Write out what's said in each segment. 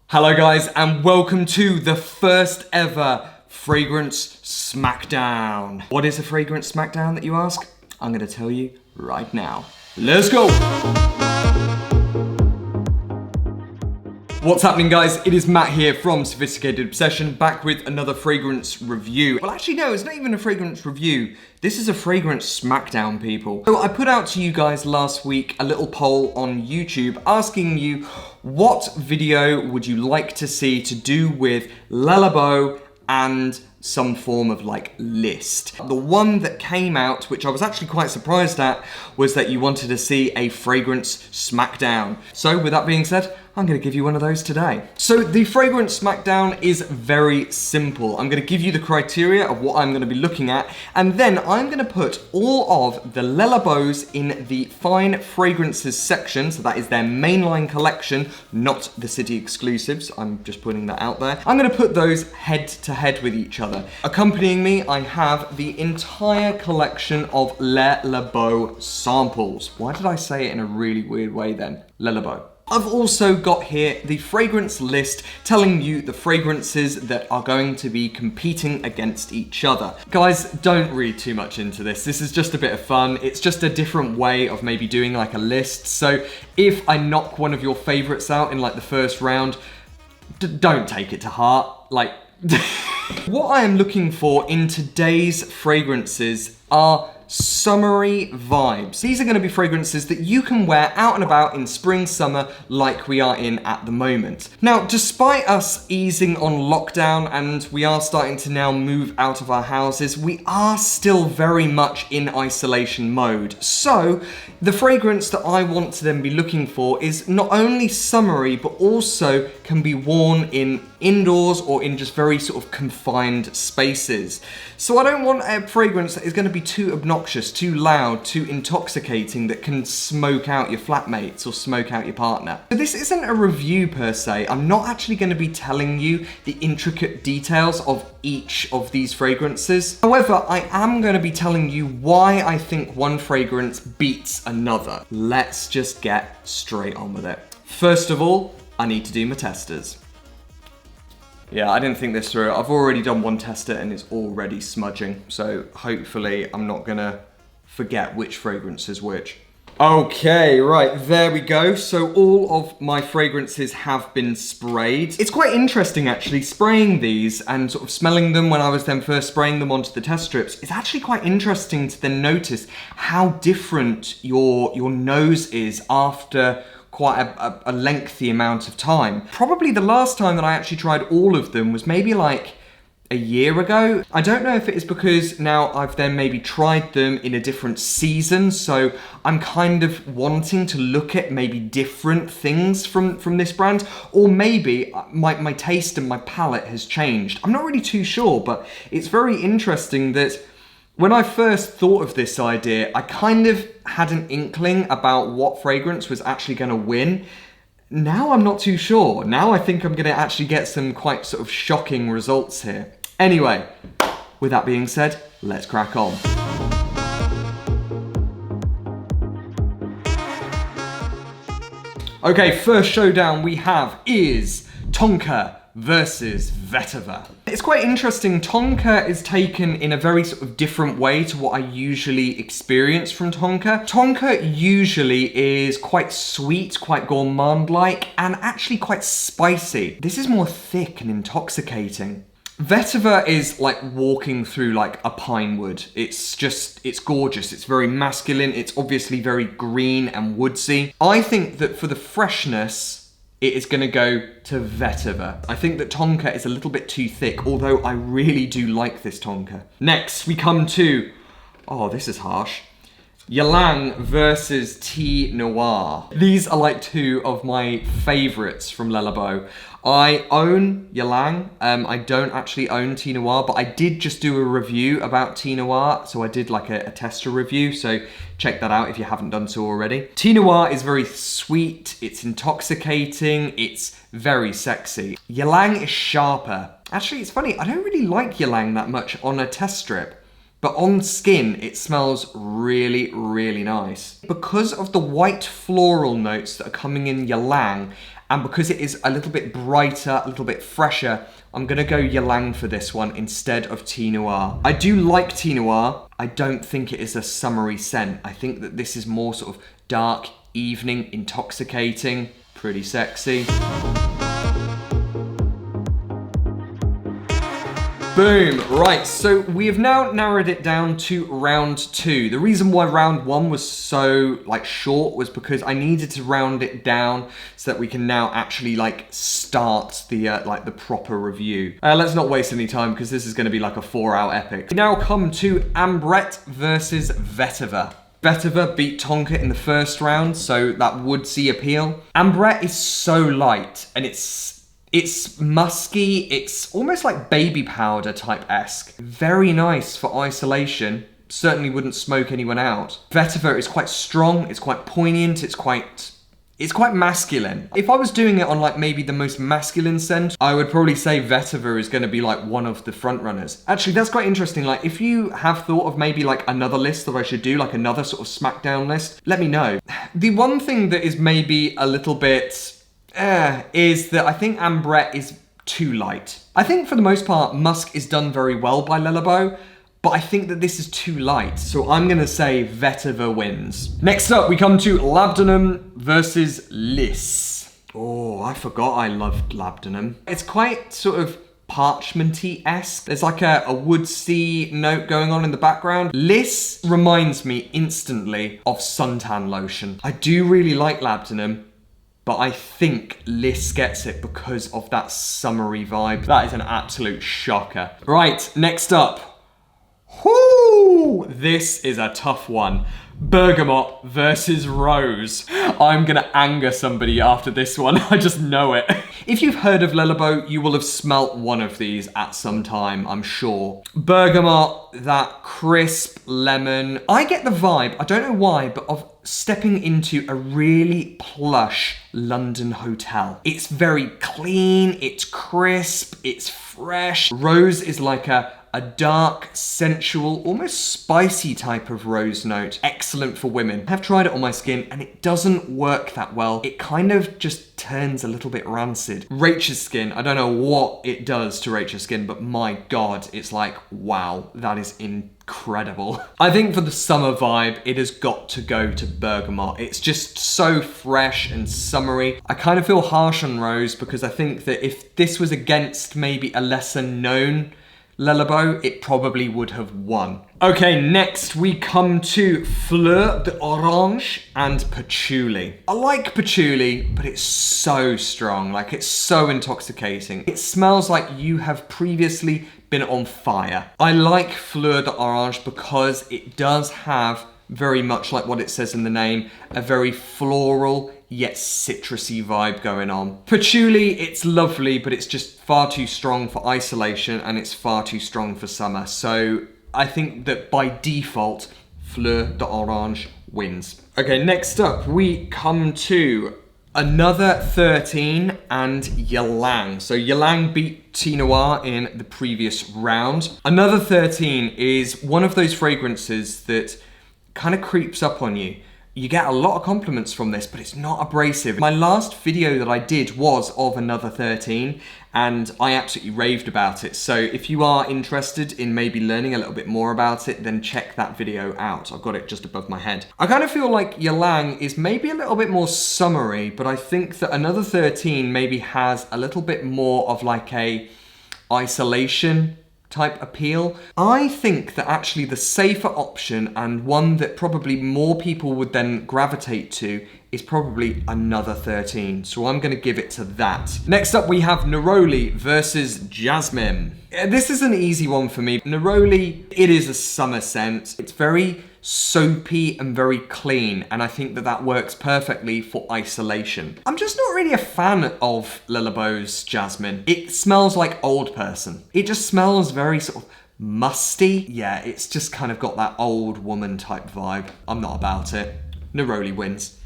Hello guys, and welcome to the first ever Fragrance Smackdown. What is a Fragrance Smackdown that you ask? I'm gonna tell you right now. Let's go! What's happening guys? It is Matt here from Sophisticated Obsession, back with another fragrance review. Well actually no, it's not even a fragrance review. This is a fragrance smackdown, people. So I put out to you guys last week a little poll on YouTube asking you what video would you like to see to do with Labo and some form of like list. The one that came out, which I was actually quite surprised at, was that you wanted to see a fragrance smackdown. So with that being said, I'm gonna give you one of those today. So the fragrance smackdown is very simple. I'm gonna give you the criteria of what I'm gonna be looking at, and then I'm gonna put all of the Labos in the fine fragrances section, so that is their mainline collection, not the city exclusives. I'm just putting that out there. I'm gonna put those head to head with each other. Accompanying me, I have the entire collection of Le Labo samples. Why did I say it in a really weird way then? Le Labo. I've also got here the fragrance list telling you the fragrances that are going to be competing against each other. Guys, don't read too much into this. This is just a bit of fun. It's just a different way of maybe doing like a list. So if I knock one of your favorites out in like the first round, don't take it to heart. Like, what I am looking for in today's fragrances are summery vibes. These are going to be fragrances that you can wear out and about in spring, summer, like we are in at the moment. Now, despite us easing on lockdown and we are starting to now move out of our houses, we are still very much in isolation mode. So, the fragrance that I want to then be looking for is not only summery, but also can be worn in indoors or in just very sort of confined spaces. So I don't want a fragrance that is going to be too obnoxious, too loud, too intoxicating that can smoke out your flatmates or smoke out your partner. So this isn't a review per se. I'm not actually going to be telling you the intricate details of each of these fragrances. However, I am going to be telling you why I think one fragrance beats another. Let's just get straight on with it. First of all, I need to do my testers. Yeah, I didn't think this through. I've already done one tester and it's already smudging. So hopefully I'm not gonna forget which fragrance is which. Okay, right, there we go. So all of my fragrances have been sprayed. It's quite interesting actually, spraying these and sort of smelling them when I was then first spraying them onto the test strips. It's actually quite interesting to then notice how different your nose is after quite a lengthy amount of time. Probably the last time that I actually tried all of them was maybe like a year ago. I don't know if it is because now I've then maybe tried them in a different season, so I'm kind of wanting to look at maybe different things from this brand, or maybe my taste and my palate has changed. I'm not really too sure, but it's very interesting that when I first thought of this idea, I kind of had an inkling about what fragrance was actually going to win. Now I'm not too sure. Now I think I'm going to actually get some quite sort of shocking results here. Anyway, with that being said, let's crack on. Okay, first showdown we have is Tonka versus Vetiver. It's quite interesting. Tonka is taken in a very sort of different way to what I usually experience from Tonka. Tonka usually is quite sweet, quite gourmand-like, and actually quite spicy. This is more thick and intoxicating. Vetiver is like walking through like a pine wood. It's gorgeous. It's very masculine. It's obviously very green and woodsy. I think that for the freshness, it is going to go to Vetiver. I think that Tonka is a little bit too thick, although I really do like this Tonka. Next, we come to, oh, this is harsh, Ylang versus T Noir. These are like two of my favorites from Le Labo. I own Ylang. I don't actually own T Noir, but I did just do a review about T Noir, so I did like a tester review, so check that out if you haven't done so already. T Noir is very sweet, it's intoxicating, it's very sexy. Ylang is sharper. Actually, it's funny, I don't really like Ylang that much on a test strip. But on skin, it smells really, really nice. Because of the white floral notes that are coming in Ylang And because it is a little bit brighter, a little bit fresher, I'm gonna go Ylang for this one instead of Tea Noir. I do like Tea Noir. I don't think it is a summery scent. I think that this is more sort of dark, evening, intoxicating, pretty sexy. Boom, right, so we have now narrowed it down to round 2. The reason why round 1 was so short was because I needed to round it down so that we can now actually start the the proper review. Let's not waste any time because this is going to be like a 4-hour epic. We now come to Ambrette versus Vetiver. Vetiver beat Tonka in the first round, so that would see appeal. Ambrette is so light and it's musky, it's almost like baby powder type-esque. Very nice for isolation. Certainly wouldn't smoke anyone out. Vetiver is quite strong, it's quite poignant, it's quite masculine. If I was doing it on maybe the most masculine scent, I would probably say Vetiver is gonna be one of the front runners. Actually, that's quite interesting. If you have thought of maybe another list that I should do, another sort of Smackdown list, let me know. The one thing that is maybe a little bit is that I think Ambrette is too light. I think for the most part, Musk is done very well by Labo, but I think that this is too light. So I'm gonna say Vetiver wins. Next up, we come to Labdanum versus Lise. Oh, I forgot I loved Labdanum. It's quite sort of parchmenty-esque. There's a woodsy note going on in the background. Lise reminds me instantly of suntan lotion. I do really like Labdanum, but I think Lise gets it because of that summery vibe. That is an absolute shocker. Right, next up. Whoo! This is a tough one. Bergamot versus Rose. I'm gonna anger somebody after this one, I just know it. If you've heard of Labo, you will have smelt one of these at some time, I'm sure. Bergamot, that crisp lemon. I get the vibe, I don't know why, but of stepping into a really plush London hotel. It's very clean, it's crisp, it's fresh. Rose is like a dark, sensual, almost spicy type of rose note. Excellent for women. I have tried it on my skin and it doesn't work that well. It kind of just turns a little bit rancid. Rachel's skin, I don't know what it does to Rachel's skin, but my God, it's wow, that is incredible. I think for the summer vibe, it has got to go to Bergamot. It's just so fresh and summery. I kind of feel harsh on Rose because I think that if this was against maybe a lesser known Labo, it probably would have won. Okay, next we come to Fleur d'Orange and Patchouli. I like Patchouli, but it's so strong, it's so intoxicating. It smells like you have previously been on fire. I like Fleur d'Orange because it does have very much like what it says in the name, a very floral yet citrusy vibe going on. Patchouli, it's lovely, but it's just far too strong for isolation and it's far too strong for summer. So I think that by default, Fleur d'Orange wins. Okay, next up, we come to another 13 and Ylang. So Ylang beat Tea Noir in the previous round. Another 13 is one of those fragrances that kind of creeps up on you. You get a lot of compliments from this, but it's not abrasive. My last video that I did was of another 13, and I absolutely raved about it. So if you are interested in maybe learning a little bit more about it, then check that video out. I've got it just above my head. I kind of feel like Ylang is maybe a little bit more summery, but I think that another 13 maybe has a little bit more of a isolation type appeal. I think that actually the safer option and one that probably more people would then gravitate to is probably another 13. So I'm gonna give it to that. Next up we have Neroli versus Jasmine. This is an easy one for me. Neroli, it is a summer scent. It's very soapy and very clean, and I think that that works perfectly for isolation. I'm just not really a fan of Labo's Jasmine. It smells like old person. It just smells very sort of musty. Yeah, it's just kind of got that old woman type vibe. I'm not about it. Neroli wins.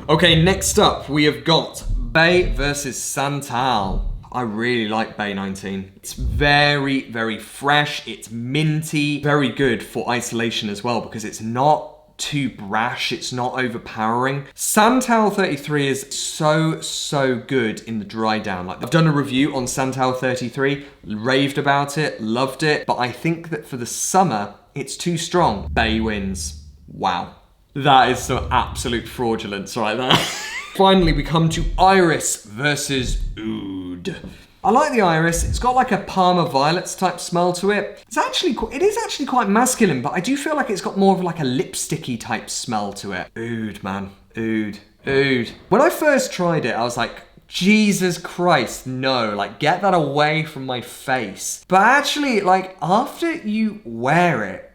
Okay, next up we have got Bay versus Santal. I really like Bay 19. It's very, very fresh, it's minty, very good for isolation as well because it's not too brash, it's not overpowering. Santal 33 is so good in the dry down. Like, I've done a review on Santal 33, raved about it, loved it, but I think that for the summer, it's too strong. Bay wins. Wow. That is some absolute fraudulence right there. Finally, we come to Iris versus Oud. I like the Iris. It's got like a Parma Violets type smell to it. It is actually quite masculine, but I do feel like it's got more of like a lipsticky type smell to it. Oud, man. Oud. When I first tried it, I was like, Jesus Christ, no, like get that away from my face. But actually, like after you wear it,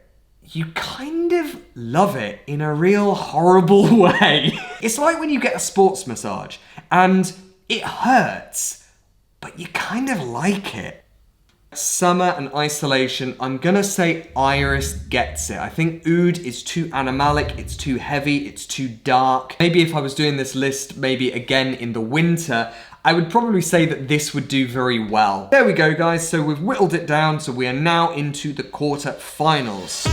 you kind of love it in a real horrible way. It's like when you get a sports massage and it hurts, but you kind of like it. Summer and isolation, I'm gonna say Iris gets it. I think Oud is too animalic, it's too heavy, it's too dark. Maybe if I was doing this list, maybe again in the winter, I would probably say that this would do very well. There we go, guys. So we've whittled it down, so we are now into the quarterfinals.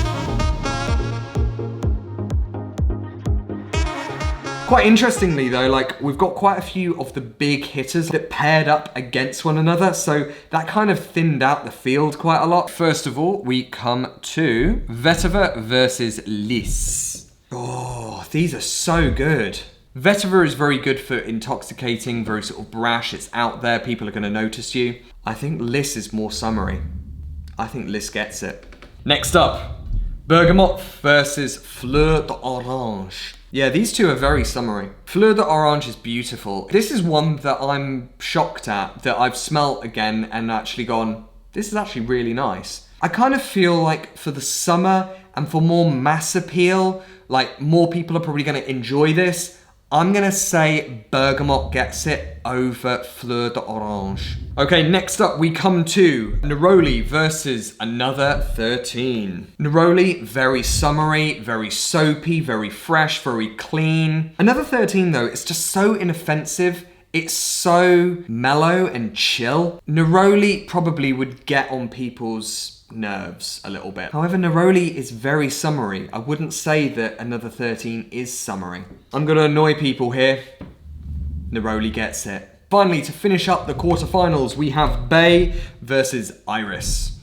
Quite interestingly though, like we've got quite a few of the big hitters that paired up against one another, so that kind of thinned out the field quite a lot. First of all, we come to Vetiver versus Lise. Oh, these are so good. Vetiver is very good for intoxicating, very sort of brash, it's out there, people are gonna notice you. I think Lise is more summery. I think Lise gets it. Next up, Bergamot versus Fleur d'Orange. Yeah, these two are very summery. Fleur d'Orange is beautiful. This is one that I'm shocked at, that I've smelt again and actually gone, this is actually really nice. I kind of feel like for the summer and for more mass appeal, like more people are probably gonna enjoy this, I'm gonna say Bergamot gets it over Fleur d'Orange. Okay, next up we come to Neroli versus Another 13. Neroli, very summery, very soapy, very fresh, very clean. Another 13 though, it's just so inoffensive. It's so mellow and chill. Neroli probably would get on people's nerves a little bit. However, Neroli is very summery. I wouldn't say that Another 13 is summery. I'm gonna annoy people here. Neroli gets it. Finally, to finish up the quarterfinals, we have Bay versus Iris.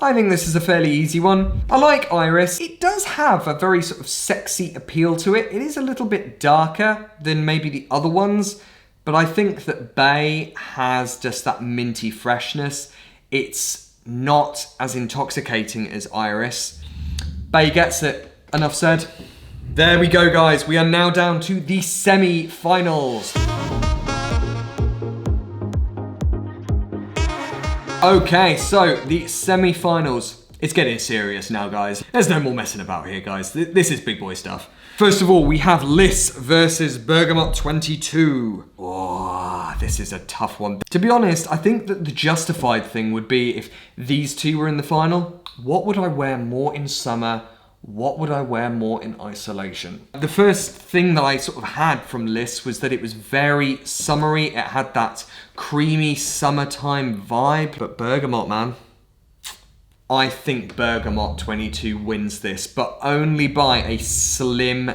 I think this is a fairly easy one. I like Iris. It does have a very sort of sexy appeal to it. It is a little bit darker than maybe the other ones, but I think that Bay has just that minty freshness. It's not as intoxicating as Iris. Bay gets it. Enough said. There we go, guys. We are now down to the semi-finals. Okay, so the semi-finals. It's getting serious now, guys. There's no more messing about here, guys. This is big boy stuff. First of all, we have Lise versus Bergamot 22. Oh, this is a tough one. To be honest, I think that the justified thing would be if these two were in the final. What would I wear more in summer? What would I wear more in isolation? The first thing that I sort of had from Lise was that it was very summery. It had that creamy summertime vibe. But Bergamot, man. I think Bergamot 22 wins this, but only by a slim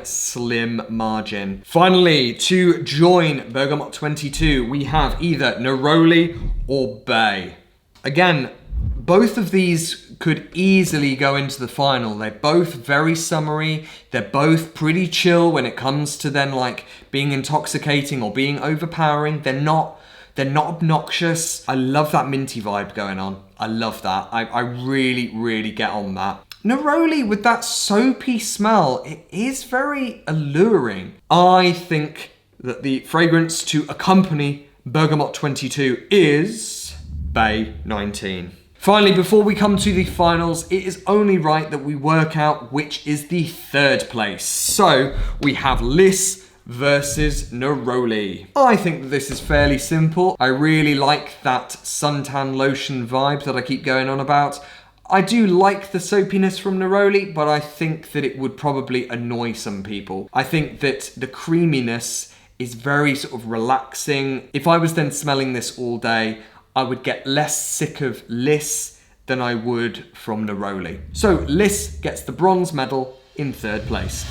margin. Finally, to join Bergamot 22, we have either Neroli or Bay. Again, both of these could easily go into the final. They're both very summery. They're both pretty chill when it comes to then like being intoxicating or being overpowering. They're not obnoxious. I love that minty vibe going on. I love that. I really get on that. Neroli with that soapy smell, it is very alluring. I think that the fragrance to accompany Bergamot 22 is Bay 19. Finally, before we come to the finals, it is only right that we work out which is the third place. So we have Lise versus Neroli. I think that this is fairly simple. I really like that suntan lotion vibe that I keep going on about. I do like the soapiness from Neroli, but I think that it would probably annoy some people. I think that the creaminess is very sort of relaxing. If I was then smelling this all day, I would get less sick of Lise than I would from Neroli. So Lise gets the bronze medal in third place.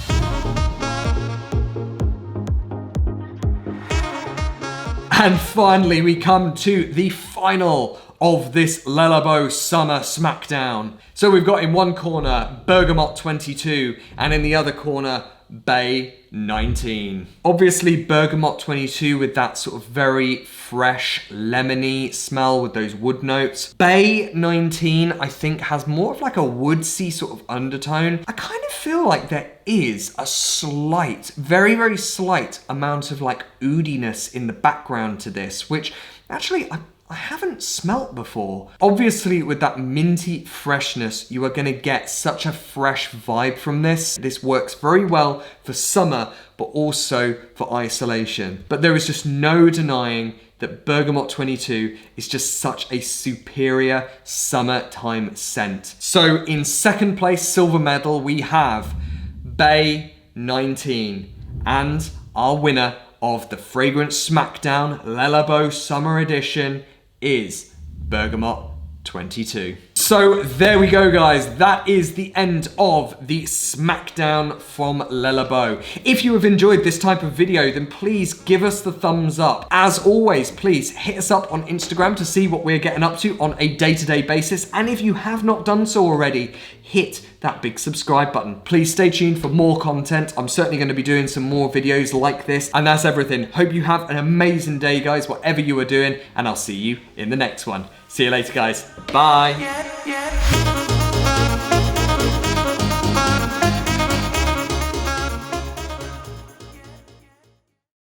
And finally, we come to the final of this Labo Summer Smackdown. So we've got in one corner Bergamot 22 and in the other corner Bay 19. Obviously Bergamot 22 with that sort of very fresh lemony smell with those wood notes. Bay 19 I think has more of like a woodsy sort of undertone. I kind of feel like there is a slight, very, very slight amount of like oudiness in the background to this, which actually I haven't smelt before. Obviously, with that minty freshness, you are gonna get such a fresh vibe from this. This works very well for summer, but also for isolation. But there is just no denying that Bergamot 22 is just such a superior summertime scent. So in second place, silver medal, we have Bay 19. And our winner of the Fragrance Smackdown Labo Summer Edition is Bergamot 22. So there we go, guys. That is the end of the Smackdown from Labo. If you have enjoyed this type of video, then please give us the thumbs up. As always, please hit us up on Instagram to see what we're getting up to on a day-to-day basis. And if you have not done so already, hit that big subscribe button. Please stay tuned for more content. I'm certainly going to be doing some more videos like this. And that's everything. Hope you have an amazing day, guys, whatever you are doing. And I'll see you in the next one. See you later, guys. Bye.